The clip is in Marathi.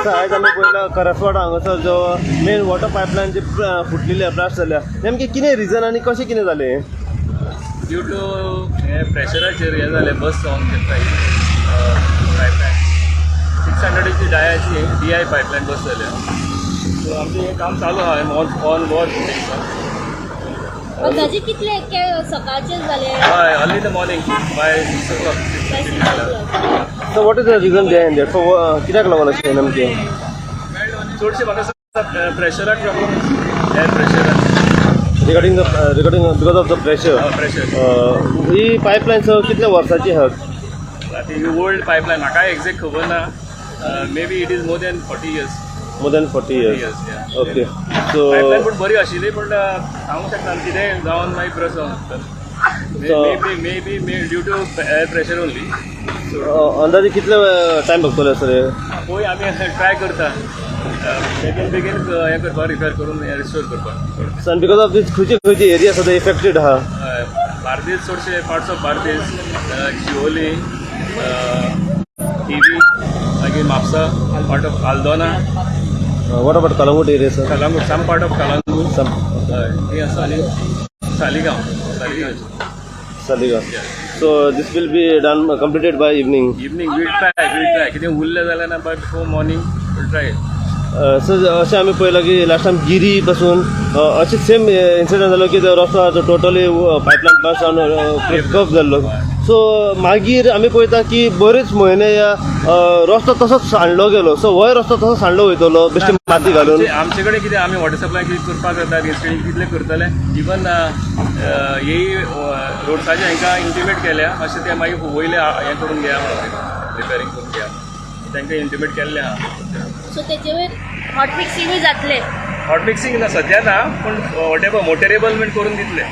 आसा आयज आमी पळयला करसवाडा हांगासर जो मेन वॉटर पायपलायन जी फुटलेली ब्लास्ट जाल्या नेमकें कितें रिजन आनी कशें कितें जालें ड्यू टू हे प्रेशराचेर हे जालें बस जावन घेता पायपलायन 600ची DI पायपलायन बस जाल्या सो आमचें हें काम चालू आहा ऑन वॉर अंदाजे कितले सकाळचे झाले हय early in the morning by 6 o'clock so what is the reason behind that for कित्याक लागून अशें नेमकें चडशें म्हाका दिसता प्रेशराक प्रॉब्लम एअर प्रेशराक regarding because of the pressure ही पायपलायन कितल्या वर्साची आहा ती ओल्ड पायपलायन म्हाका एक्झॅक्ट खबर ना may be it is more than 40 years more than 40 years okay so pipeline पण बरी आशिल्ली पण सांगूंक शकना कितें जावन मागीर ब्रस्ट जावन maybe due to air pressure only अंदाजे कितले टायम लागतलो सर पळय आमी ट्राय करता बेगीन हें करपाक रिपेर करून रिस्टोर करपाक सर बिकॉज ऑफ दीस खंयची एरिया आसा ते इफेक्टेड आहा बार्देज चडशे पार्ट्स ऑफ बार्देज शिवोली थिवी मागीर Mapusa part of Aldona what about Calangute area sir Calangute some part of Calangute हय ती आसा आनी Saligao Saligao so this will be done completed by evening will try कितें उरलें जाल्यार ना by before morning will try sir अशें आमी पळयलां की लास्ट टायम गिरी पासून अशें सेम इन्सिडंट जालो की रस्तो टोटली पायपलायन पास जावन कप जाल्लो सो मागीर आमी पळयता की बरेच म्हयने रस्तो तसोच सांडलो गेलो सो हो रस्तो तसो सांडलो वयतलो बेश्टी माती घालून आमचे कडेन कितें आमी वॉटर सप्लाय करपाक जाता रेस्टोरंट कितलें करतले इवन ही रोड्साचे हांकां इंटिमेट केल्या मातशें ते मागीर वयले हें करून घेया रिपेरींग करून घेया तांकां इंटिमेट केल्लें आहा सो तेचे वयर हॉट मिक्सिंगूय जातले हॉट मिक्सिंग ना सद्या ना पूण वॉटेवर मोटेरेबल करून दितले